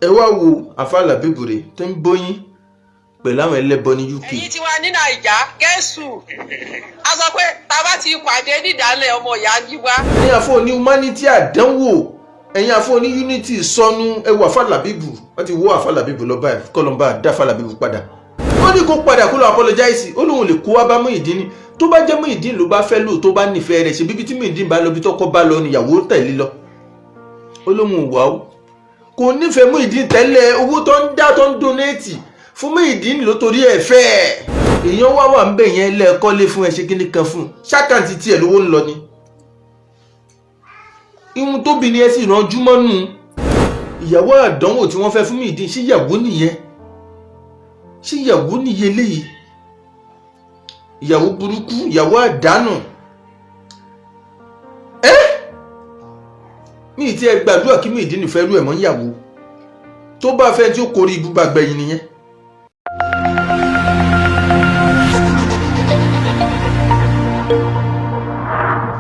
ẹ wá wo àfáà Làbíbù rẹ̀ tó ń bóyín pẹ̀lú àwọn ẹlẹ́bọ ní UK. ẹ̀yin tí wà ní Nàìjà gẹ̀ẹ́sù a sọ pé tá a bá ti pàdé nídàálẹ̀ ọmọ ìyá jíwá. ẹ̀yin àfọ ní humanity àdánwò, ẹ̀yin àfọ ní unity sọnù. ẹ wo àfáà Làbíbù, wọ́n ti wọ́ àfáà Làbíbù lọ báyìí kọ́lọ́mbà dá àfáà Làbíbù padà. ó ní kó padà kó lọ apologize, ó lóun lè kó wá bá Muyideen tó bá jẹ́ Muyideen ló bá fẹ́ lò tó bá nífẹ̀ẹ́ rẹ̀ ṣe bíbí tí Muyideen bá lọ bí tọ́kọ bá lọ níyàwó tẹ̀lé lọ. ó lóun wà ó kò nífẹ̀ẹ́ Muyideen tẹ́lẹ̀, owó tó ń dá tó ń donate fún Muyideen ló torí ẹ̀ fẹ́. èèyàn wá ń bẹ̀ yẹn lẹ́ẹ̀kọ́lé fún ẹ ṣe kíní kan fún ṣákàǹtì tiẹ̀ lówó ń lọ ni. ihun tóbi ni ẹ sì ránjú mọ́nú. ìyàwó àdánwò tí wọ́n fẹ́ fún Muyideen ṣé ìyàwó nìyẹn? ṣé ìyàwó nìyẹn léyìí? ìyàwó burúkú, ìyàwó àdánù. mi ti ẹ gbàdúrà kí Muyideen fẹ́ rú ẹ̀ mọ́ ìyàwó tó bá fẹ́ tí ó kórìí ibú bá gbẹ̀yìn nìyẹn.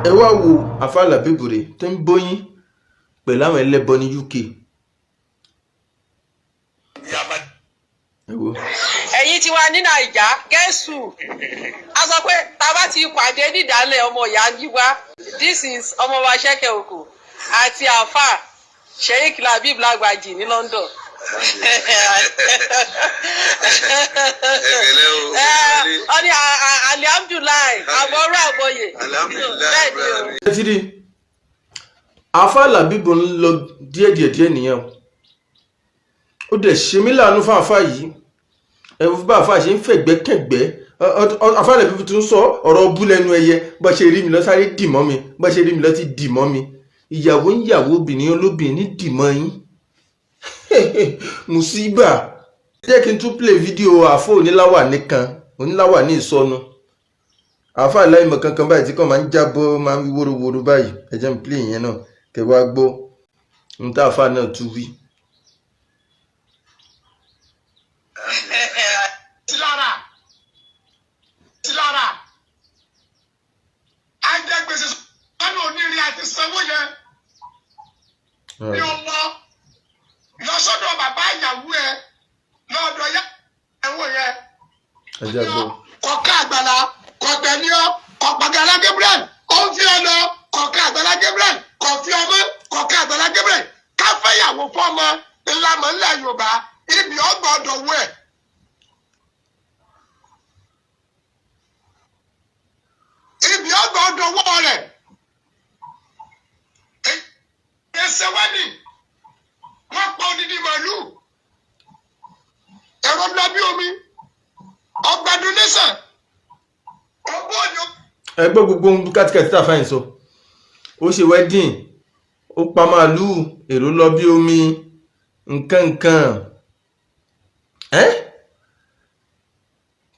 ẹ wá wo àfáà Làbíbù rẹ̀ tó ń bóyín pẹ̀lú àwọn ẹlẹ́bọ ní UK. ẹ̀yin tí wà ní Nàìjà gẹ̀ẹ́sù a sọ pé tá a bá ti pàdé nídàálẹ̀ ọmọ ìyá jíwá. this is ọmọọba Ṣẹ́kẹ̀ Òkò àti àfáà Sheikh Labib Lagbaji ní London. ọ ní alihamdulilayi àbọ̀rọ̀ àbọ̀yè. ẹ ti rí àfáà Làbíbù ń lọ díẹ̀díẹ̀ nìyẹn ó dẹ̀ ṣe mí láàánú fún àfáà yìí. ẹ bá àfáà ṣe ń fẹ̀gbẹ́kẹ̀gbẹ́. àfáà Làbíbù tún sọ ọ̀rọ̀ bú lẹ́nu ẹyẹ bá ṣe rí mi lọ sáré dì mọ́ mi, bá ṣe rí mi lọ ti dì mọ́ mi. ìyàwó ń yàwó obìnrin olóbìnrin dì mọ́ yín. Musiba. jẹ́ kí n tún play fídíò àfọ oníláwà nìkan, oníláwà ní ìsọnù. àfáà láìmọ̀ kankan báyìí tí kò máa ń jábọ́ máa ń wí wóróworó báyìí. ẹ jẹ́ n play yẹn náà kẹ́ wá gbọ́ ohun tá àfáà náà tún wí. Tilara ajẹgbèsè sọ́nà onírin àti sanwó yẹn ní ọmọ lọ́sọ́dọ̀ bàbá ìyàwó ẹ lọ́dọ̀ ìyàwó yẹn kọ̀ọ̀ká àgbàlá kọ̀ọ̀tẹ̀ ní ọ kọ̀ọ̀pàgàlá Gabriel ó ń fi ọ lọ kọ̀ọ̀ká àgbàlá Gabriel kọ̀ọ̀fí ọmọ kọ̀ọ̀ká àgbàlá Gabriel káfẹ́yàwó fọ́mọ ìlànà ńlẹ̀ Yorùbá ibi ọgbọ̀dọ̀ wọ ẹ̀. ibi ọgbọ̀dọ̀ wọ rẹ̀ ẹsẹ̀ wẹ́nì wọ́n pa odidi màálù ẹ̀rọ ńlá bí omi ọgbà donation ọgbọ́ ọ̀yọ́. ẹ gbọ́ gbogbo ohun kátikẹ́tì tá a fáyín sọ. ó ṣe wedding, ó pa màálù, èrò lọ bí omi, nǹkan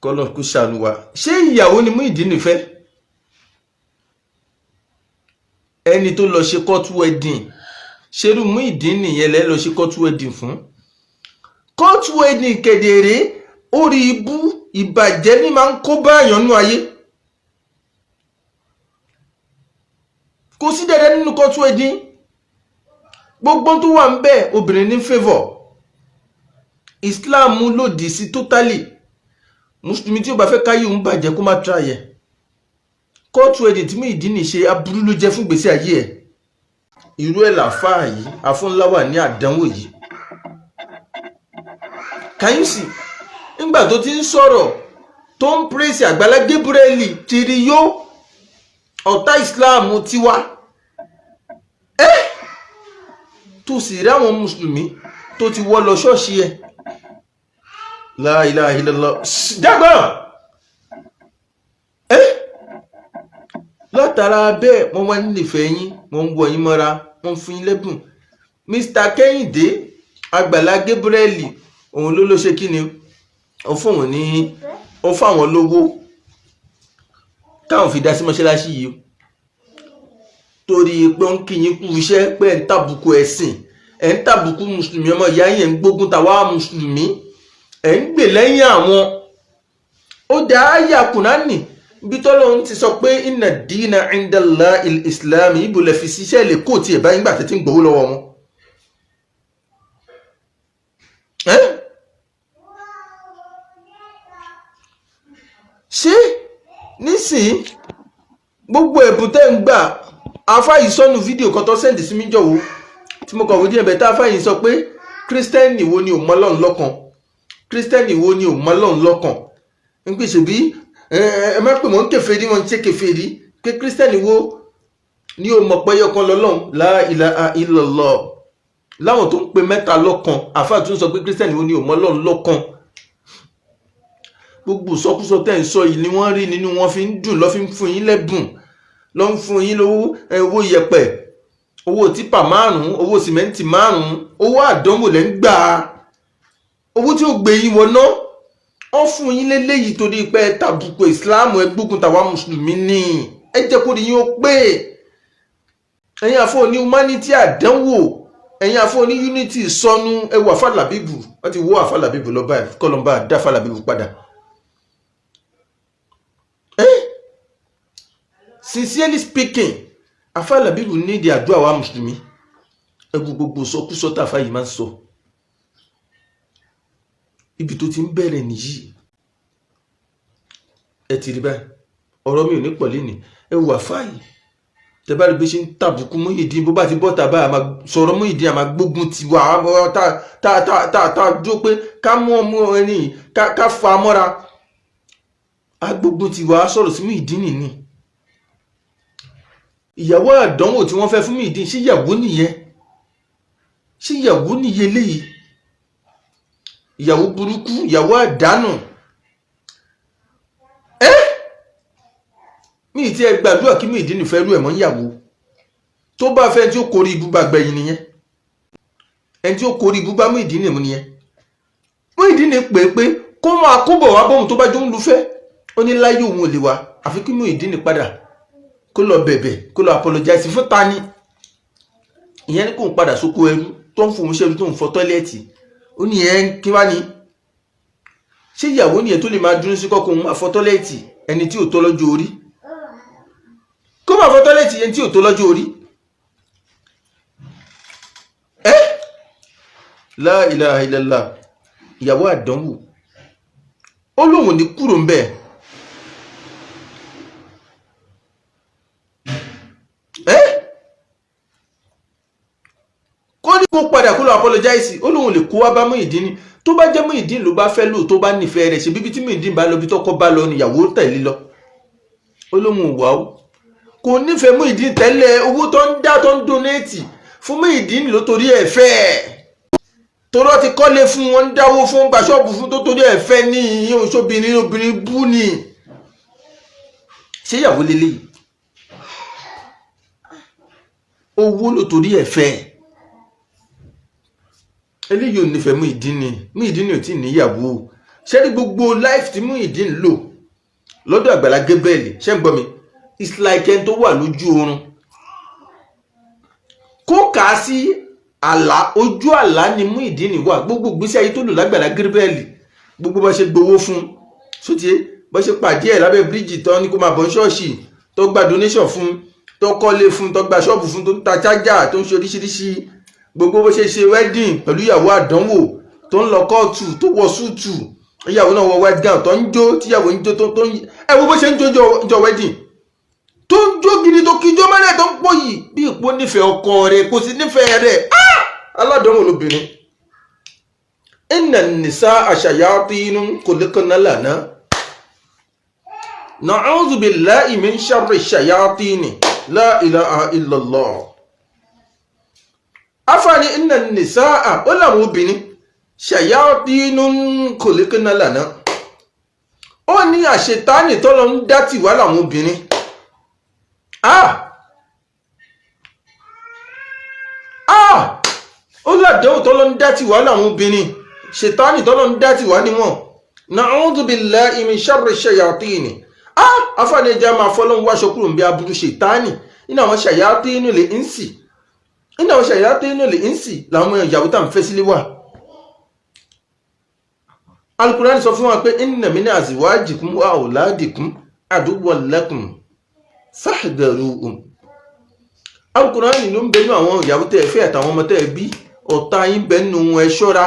kọ́lọ̀ kó ṣàánú wa. ṣé ìyàwó ni Muyideen fẹ́? ẹni tó lọ ṣe court wedding ṣerú Muyideen nìyẹn lẹ́ lọ ṣe court wedding fún? court wedding kedere orí ibú ìbàjẹ́ ní máa ń kó báyàn nú ayé. kò sí dẹ̀dẹ̀ nínú court wedding. gbogbo tó wà ń bẹ̀ obìnrin ní favour. Islam lòdì sí totally. Mùsùlùmí tí ó bá fẹ́ káyé òun bàjẹ́ kó má try ẹ̀. court wedding tí Muyideen ṣe aburú ló jẹ́ fún gbèsè ayé ẹ̀. irú ẹ̀ làfáà yìí afúnláwà ní àdánwò yìí. can you see? nígbà tó ti ń sọ̀rọ̀ tó ń praise Àgbàlá Gabriel tìrì yó ọ̀tá Islam tiwa. tó sì rí àwọn mùsùlùmí tó ti wọ́ lọ ṣọ́ọ̀ṣì ẹ̀. La ilaha illallah. Dàgbà! látara bẹ́ẹ̀ wọ́n wá nífẹ̀ẹ́ yín, wọ́n ń wọ yín mọ́ra, wọ́n fún yín lẹ́bùn. Mr. Kẹ́hìndé Àgbàlá Gabriel òun ló ṣe kí ni ó fún wọn ní ó fáwọn lówó káwọn fi dá sí mọ́ṣáláṣí yìí torí pé ń kí yín kú iṣẹ́ pé ẹ̀ ń tàbùkù ẹ̀sìn, ẹ̀ ń tàbùkù mùsùlùmí, ọmọ ìyá yẹn ń gbógun tàwa mùsùlùmí, ẹ̀ ń gbè lẹ́yìn àwọn. ó dá àyà Kùránì bí tọ́lọ́run ti sọ pé inna dina inda Allah il-Islam ibo lẹ fi ṣiṣẹ́ lè kó tiẹ̀ báyìí nígbà tẹ́tí ń gbowó lọ́wọ́ wọn. nísìn gbogbo ẹ̀bùn tẹ́ ń gbà afá yìí sọ́nù fídíò kan tó sẹ́ǹdì sí mi jọ̀wọ́ tí mo kọ̀wé díẹ̀ bẹ̀ tá afá yìí sọ pé kírísítẹ́nì wo ni ò mọ Ọlọ́run lọ́kan kírísítẹ́nì wo ni ò mọ Ọlọ́run lọ́kan ń pèsè bí ẹ má pè mọ́ ń kèfèrí wọn ń ṣe kèfèrí pé kírísítẹ́nì wo ni ò mọ̀ pé ọ̀kan lọ́lọ́run la ilaha illallah láwọn tó ń pe mẹ́ta lọ́kan afá tún sọ pé kírísítẹ́nì wo ni ò mọ Ọlọ́run lọ́kan gbogbo sọkúsọ tẹ́ ń sọ yìí ni wọ́n rí nínú wọn fi ń dùn lọ́ fi ń fún yín lẹ́bùn lọ́ ń fún yín lówó owó yẹ̀pẹ̀ owó típà 5 owó sìmẹ́ǹtì 5 owó àdánwò lẹ́ ń gbà owó tí ó gbé yín wọná wọ́n fún yín léléyìí torí pé tàbùkù ìsìláàmù ẹgbógun tàwa mùsùlùmí ni ẹ jẹ́ kó rí yín ó pé ẹ̀yin àfọ́ ní humanity àdánwò ẹ̀yin àfọ́ ní unity sọnù ẹwà Afálábíbù wọ́n ti wọ́ Afálábíbù lọ báyìí kọ́lọ́mbà dá Afálábíbù padà. Sincerely speaking Afálábíbù ní ìdí àdúrà wa mùsùlùmí ẹgbù gbogbo sọkúsọ tàfà yìí máa ń sọ ibi tó ti ń bẹ̀rẹ̀ nìyí ẹ ti rí báyìí ọ̀rọ̀ mi ò ní pọ̀ lẹ́nìí ẹ wà fáyì tẹ bá rí bí ṣe ń tàbùkù Muyideen bó bá ti bọ́ tàbá àmà sọ̀rọ̀ Muyideen àmà gbógun ti wà tá jó pé ká mú ọmọ ẹni ká fa mọ́ra agbógun ti wà sọ̀rọ̀ sí Muyideen nìní ìyàwó àdánwò tí wọ́n fẹ́ fún Muyideen ṣé ìyàwó nìyẹn ṣé ìyàwó nìyẹn léyìí ìyàwó burúkú ìyàwó àdánù mi ti ẹ gbàdúrà kí Muyideen fẹ́ rú ẹ̀ mọ́ ìyàwó tó bá fẹ́ tí ó kórí ibú bá gbẹ̀yìn nìyẹn ẹni tí ó kórí ibú bá Muyideen mú nìyẹn Muyideen pè pé kó máa kóbọ̀ wá bọ́ọ̀mù tó bá jó ń lufẹ́ ó ní láyé òun ò lè wá àfi kí Muyideen padà kó lọ bẹ̀bẹ̀ kó lọ apologize fún tani ìyẹn ní kò ń padà sóko ẹrú tó ń fòun ṣẹ́rú tó ń fọ tọ́lẹ́ẹ̀tì ó ní ẹ̀ kí wá ní ṣé ìyàwó nìyẹn tó lè máa dúró sí kọ́kọ́ máa fọ tọ́lẹ́ẹ̀tì ẹni tí ò tó lọ́jọ́ orí kó máa fọ tọ́lẹ́ẹ̀tì ẹni tí ò tó lọ́jọ́ orí la ilaha illallah ìyàwó àdánwò ó lóun ní kúrò ń bẹ́ẹ̀ kó ní kó padà kó lọ apologize ó lóun lè kó wá bá Muyideen tó bá jẹ́ Muyideen ló bá fẹ́ lò tó bá nífẹ̀ẹ́ rẹ̀ ṣe bíbí tí Muyideen bá lọ bí tọ́kọ bá lọ níyàwó tẹ̀lé lọ ó lóun wà ó kò nífẹ̀ẹ́ Muyideen tẹ́lẹ̀ owó tó ń dá tó ń donate fún Muyideen ló torí ẹ̀ fẹ́ torọ́ ti kọ́lé fún wọn ń dáwó fún gba ṣọ́ọ̀bù fún tó torí ẹ̀ fẹ́ ní ìyẹn òṣòbìnrin obìnrin bú ni ṣé ìyàwó lélẹ́yìí owó ló torí ẹ̀ fẹ́ eléyìí ò nífẹ̀ẹ́ Muyideen ò tí ì níyàwó ṣé ní gbogbo life tí Muyideen lò lọ́dọ̀ Àgbàlá Gabriel ṣé ń gbọ́ mi it's like ẹni tó wà lójú oorun kó kà á sí àlá ojú àlá ni Muyideen wà gbogbo gbèsè ayé tó lò l'Àgbàlá Gabriel gbogbo bá ṣe gbowó fún sóti bá ṣe pàdé ẹ̀ lábẹ́ bíríìjì tán ní kó máa bọ̀ ṣọ́ọ̀ṣì tó gba donation fún tó kọ́lé fún tó gba ṣọ́ọ̀bù fún tó ń ta chájà tó ń ṣe oríṣiríṣi gbogbo bó ṣe wedding pẹ̀lú ìyàwó àdánwò tó ń lọ kóòtù tó wọ súùtù ìyàwó náà wọ white gown tó ń jó tíyàwó ń jó tó ń ẹ wo bó ṣe ń jó jọ wedding tó ń jó gidi tó kíjó mẹ́rẹ̀ tó ń pọ̀ yìí bí ipò nífẹ̀ẹ́ ọkọ rẹ̀ kò sí nífẹ̀ẹ́ rẹ̀ aládánwò lóbìnrin inna nisaa shayatin khuliqna lana na'udhu billahi min sharri shayatin la ilaha illallah afani inna nisaa ó láwọn obìnrin shayatin khuliqna lana ó ní àṣetánì tọ́lọ ń dá tì wá láwọn obìnrin ó ládẹ́wò tọ́lọ ń dá tì wá láwọn obìnrin ṣetánì tọ́lọ ń dá tì wá níwọ̀n na'udhu billahi min sharri shayatin afani ẹja máa fọ́lọ́n wáṣọ kúrò ń bí aburú ṣetánì nínú àwọn shayatin lè ń sì nínú àwọn shayatin lè ń sì láwọn ìyàwó tá ń fẹ́ sílé wà Al-Qur'an sọ fún wa pé inna min azwajikum wa auladikum aduwwan lakum fahdharuhum Al-Qur'an ló ń bẹnu àwọn ìyàwó tẹ́ fẹ́ àtàwọn ọmọ tẹ́ bí ọ̀tá yín bẹnu ẹ ṣọ́ra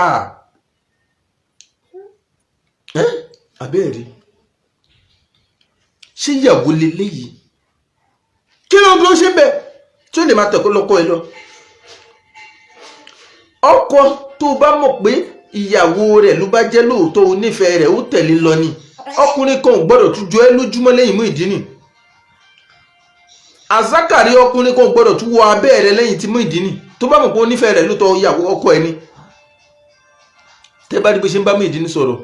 abẹ́ẹ̀rí ṣé ìyàwó leléyìí kí ló dúró ṣe bẹ́ẹ̀ tí ó lè máa tẹ̀kọ́ lọ́kọ́ ẹ lọ. ọkọ tó bá mọ̀ pé ìyàwó rẹ̀ ló bá jẹ́ lóòótọ́ onífẹ̀ẹ́ rẹ̀ ó tẹ̀lé lọ ni ọkùnrin kan ò gbọ́dọ̀ tún jọ ẹ́ lójúmọ́ lẹ́yìn Muyideen. àzákàrí ọkùnrin kan ò gbọ́dọ̀ tún wọ abẹ́ rẹ̀ lẹ́yìn tí Muyideen tó bá mọ̀ pé onífẹ̀ẹ́ rẹ̀ lóòótọ́ ìyàwó ọkọ ẹni. tẹ́ bá rí bó ṣe ń bá Muyideen sọ̀rọ̀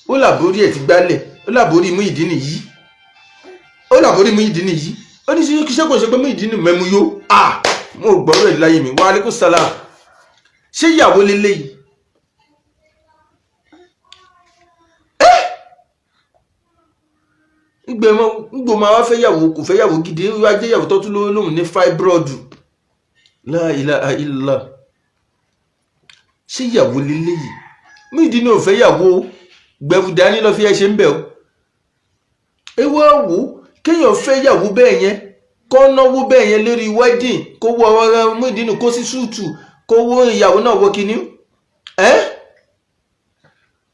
ó làbórí ẹ̀ ti gbálẹ̀ ó làbórí Muyideen yìí ó ní ṣe kò ṣe pé Muyideen mẹ́mu yó mo gbọ́rọ̀ ẹ̀ láyé mi wa alaikum salam. ṣé ìyàwó leléyìí gbogbo ma wá fẹ́ yàwó kò fẹ́ yàwó gidi wá jẹ́ yàwó tó tún lóhùn ní fibroid la ilaha illallah. ṣé ìyàwó leléyìí Muyideen ò fẹ́ yàwó gbẹ̀rù dání lọ fi ẹ ṣe ń bẹ̀ o. ewu àwò kéèyàn fẹ́ yàwó bẹ́ẹ̀ yẹn kó náwó bẹ́ẹ̀ yẹn lórí wedding kó wọ ọ̀rọ̀ Muyideen kó sí súùtù kó wọ ìyàwó náà wọ kíní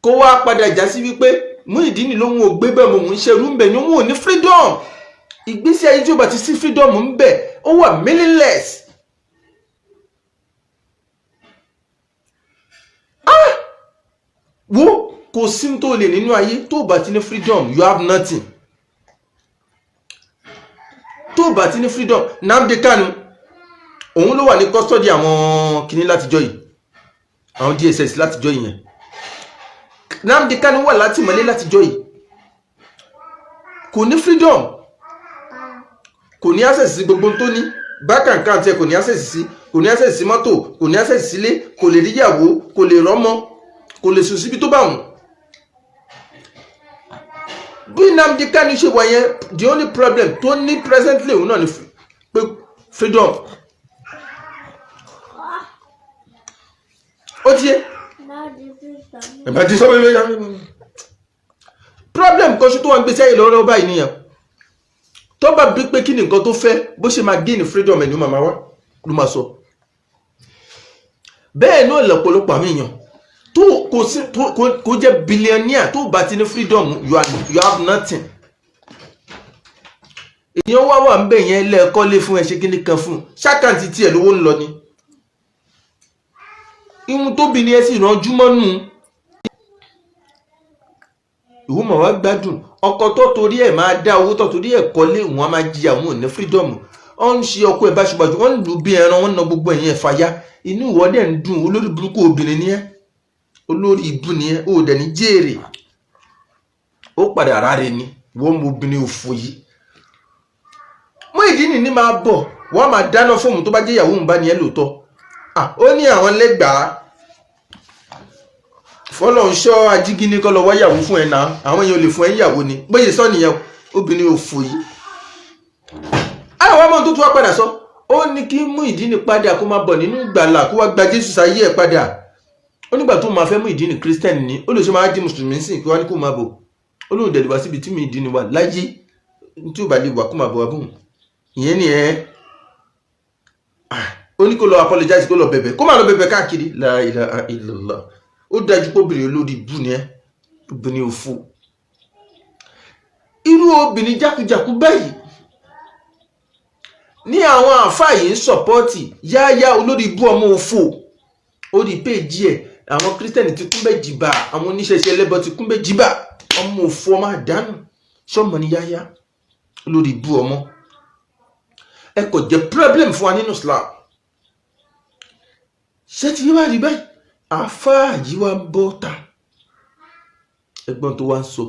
kó wá padà já sí wípé Muyideen lòun ò gbé bẹ́ẹ̀ mọ̀ òun ṣerú ń bẹ̀ ni òun ò ní freedom. ìgbésí ayé tí ó bá ti sí freedom ń bẹ̀ ó wà meaningless. wo kò sí tó lè nínú ayé tó bá ti ní freedom you have nothing. tó bá ti ní freedom. Nnamdi Kanu òun ló wà ní custody àwọn kìíní látijọ́ yìí àwọn DSS látijọ́ yìí yẹn. Nnamdi Kanu wà látìmọ́lé látijọ́ yìí kò ní freedom kò ní access sí gbogbo tó ní bákàǹkà àti ẹ̀ kò ní access sí kò ní access sí mọ́tò kò ní access sílé kò lè ríyàwó kò lè rọ́mọ kò lè sùn síbi tó bá wùn. bí Nnamdi Kanu ṣe wà yẹn the only problem tó ní presently òun náà ni pé freedom. ó ti yé ẹ̀bá ti sọ pé problem kan ṣe tó wà ń gbé sẹ́yìn lọ́wọ́ báyìí nìyẹn. tó bá bí pé kí ni nǹkan tó fẹ́ bó ṣe máa gain freedom ẹ̀ ní màmá wa ló máa sọ. bẹ́ẹ̀ náà lọ́pọ̀lọpọ̀ àmì èèyàn tó kò jẹ́ billionaire tó bá ti ní freedom you have nothing. èèyàn wà ń bẹ̀ yẹn lẹ́ẹ̀kọ́ lé fún ẹ ṣe kí ni kan fún ṣákàǹtì tiẹ̀ lówó ń lọ ni. ihun tóbi ni ẹ sì ránjú mọ́nú. ìwúmọ̀ wá gbádùn ọkọ tó torí ẹ̀ máa dá owó tó torí ẹ̀ kọ́lé wọn a máa jìyà wọn ò ní freedom. wọ́n ń ṣe ọkọ ẹ̀ báṣubàṣu wọ́n ń lù bí ẹran wọ́n ń na gbogbo ẹ̀yìn ẹ̀ fàyà inú ìwọ́dẹ̀ ń dùn olórí burúkú obìnrin ni ẹ́ olórí ìbú ni ẹ́ ó dẹ̀ ní jèrè ó padà ráre ni wọ́n mú obìnrin òfò yìí. Muyideen ní máa bọ̀ wọ́n máa dáná fóòmù tó bá jẹ́ ìyàwó ń bá ní ẹ lóòótọ́. ó ní àwọn lẹ́gbàá fọlọ́ ń ṣọ́ ajígíní kọ́ lọ wáyàwó fún ẹ̀ náà àwọn èèyàn lè fún ẹ ìyàwó ni bóyá sọ nìyẹn obìnrin òfò yìí. àwọn ọmọ tó tún wá padà sọ ó ní kí Muyideen padà kó máa bọ̀ nínú ìgbàlà kó wá gba Jésù sáyé ẹ̀ padà. ó nígbà tó máa fẹ́ Muyideen Christian ni ó lè ṣe máa di mùsùlùmí sìn kí wá ní kó máa bọ̀ ó lóun dẹ̀dẹ̀ wá síbi tí Muyideen wà láyé tí ó bá lè wà kó máa bọ̀ wá bóun ìyẹn ni ó ní kó lọ apologize kó lọ bẹ̀bẹ̀ kó máa lọ bẹ̀bẹ̀ káàkiri la ilaha illallah. ó dájú pé obìnrin olórí ibú ni ẹ́ obìnrin òfò. irú obìnrin jákujàku báyìí ní àwọn àfáà yìí ń sọ̀pọ́ọ̀tì yáyá olórí ibú ọmọ òfò ó rí péjì ẹ̀ àwọn kírísítẹ̀nì ti kún bẹ́ẹ̀ jìbà àwọn oníṣẹ́ṣẹ́ ẹlẹ́bọ ti kún bẹ́ẹ̀ jìbà ọmọ òfò ọmọ àdánù sọmọ ní yáyá olórí ibú ọmọ. ẹ kò jẹ́ problem fún wa nínú Islam. ṣé ti yé wá rí báyìí àfáà yìí wá ń bọ́ ta ẹgbọ́n tó wá ń sọ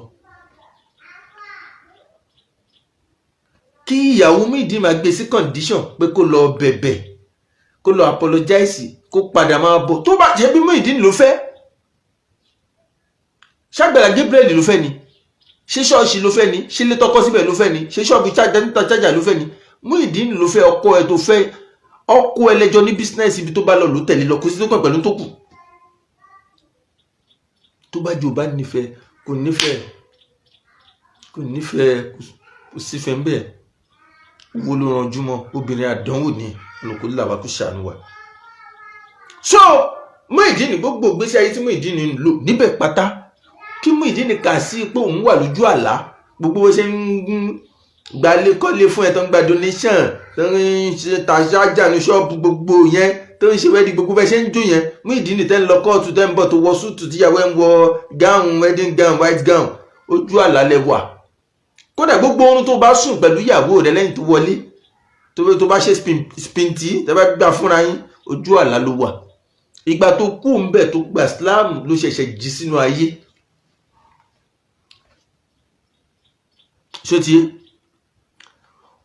kí ìyàwó Muyideen máa gbé sí condition pé kó lọ bẹ̀bẹ̀ kó lọ apologize kó padà máa bọ̀ tó bá jẹ́ bí Muyideen ló fẹ́ ṣàgbàlá Gabriel ló fẹ́ ni ṣé ṣọ́ọ̀ṣì ló fẹ́ ni ṣé ilé tọkọ síbẹ̀ ló fẹ́ ni ṣé ṣọ́ọ̀bù níta chájà ló fẹ́ ni Muyideen ló fẹ́ ọkọ ẹ tó fẹ́ ọkọ ẹlẹ́jọ́ ní business ibi tó bá lọ ló tẹ̀lé lọ kó sí tó kàn pẹ̀lú tó kù. tó bá jù bá nífẹ̀ẹ́ kò nífẹ̀ẹ́ kò sífẹ̀ẹ́ ń bẹ̀ wo ló ranjú mọ́ obìnrin àdánwò ní olùkọ́ làwà kó ṣàánú wa. so Muyideen gbogbo ìgbésí ayé tí Muyideen ń lò níbẹ̀ pátá kí Muyideen kà sí pé òun wà lójú àlá gbogbo bó ṣe ń gbalé kọ́lé fún ẹ tó ń gba donation tó ń ṣe tàṣájà ní ṣọ́ọ̀bù gbogbo yẹn tó ń ṣe wẹ́ẹ́dì gbogbo bẹ́ẹ̀ ṣe ń dùn yẹn Muyideen tẹ́ ń lọ kóòtù tẹ́ ń bọ̀ tó wọ súùtù tíyàwó ẹ̀ ń wọ gáùn wedding gown white gown ojú àlálẹ̀ wà. Kódà gbogbo oorun tó bá sùn pẹ̀lú ìyàwó rẹ lẹ́yìn tó wọlé tó bá ṣe spinti tẹ́ bá gbà fúnra yín ojú àlá ló wà. Ìgbà tó kú ń bẹ̀ tó gba Islam ló ṣẹ̀ṣẹ̀ jí sínú ayé. Ṣó ti yé?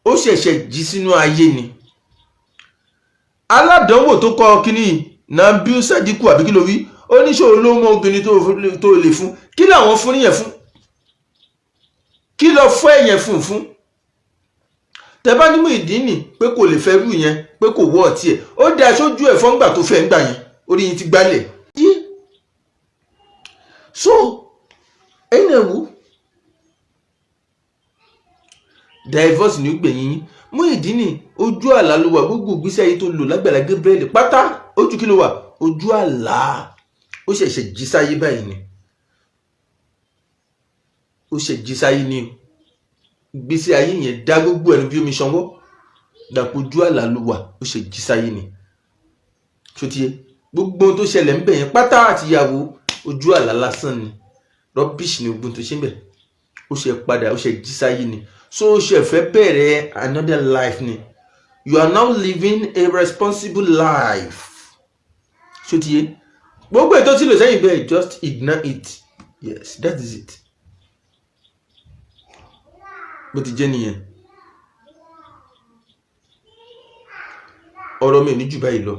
Ó ṣẹ̀ṣẹ̀ jí sínú ayé ni. Aládánwò tó kọ kíní Nabil Sadiku àbí kí ló wí ó ní ṣòro ló mọ obìnrin tó lè fún kí làwọn fún níyẹn fún kí lọ fún ẹ̀yẹn fún tẹ bá ní Muyideen pé kò lè fẹ́ rú yẹn pé kò wọ́ ọtí ẹ̀ ó dá aṣojú ẹ̀ fọ́ngbà tó fẹ́ ń gbà yẹn orí yín ti gbálẹ̀ yé so ẹ̀yìn ẹ̀wù divorce ní gbẹ̀yìn yín Muyideen ojú àlá ló wà gbogbo ìgbésí ayé tó lò lágbàlá Gabriel pátá ojú kí ló wà ojú àlá ó ṣẹ̀ṣẹ̀ jí sáyé báyìí ni ó ṣe jí sáyé ni ìgbésí ayé yẹn dá gbogbo ẹnu bí omi ṣanwọ́ dàpọ̀ ojú àlá ló wà ó ṣe jí sáyé ni ṣòtíye gbogbo tó ṣẹlẹ̀ ń bẹ̀ yẹn pátá àtìyàwó ojú àlá lásán ni rubbish ni ogun tó ṣe ń bẹ̀ ó ṣe padà ó ṣe jí sáyé ni so ó ṣe fẹ́ bẹ̀rẹ̀ another life ni you are now living a responsible life ṣòtíye gbogbo ètò tí lò sẹ́yìn bẹ́ẹ̀ just ignore it yes that is it bó ti jẹ́ nìyẹn ọ̀rọ̀ mi ò ní jù báyìí lọ.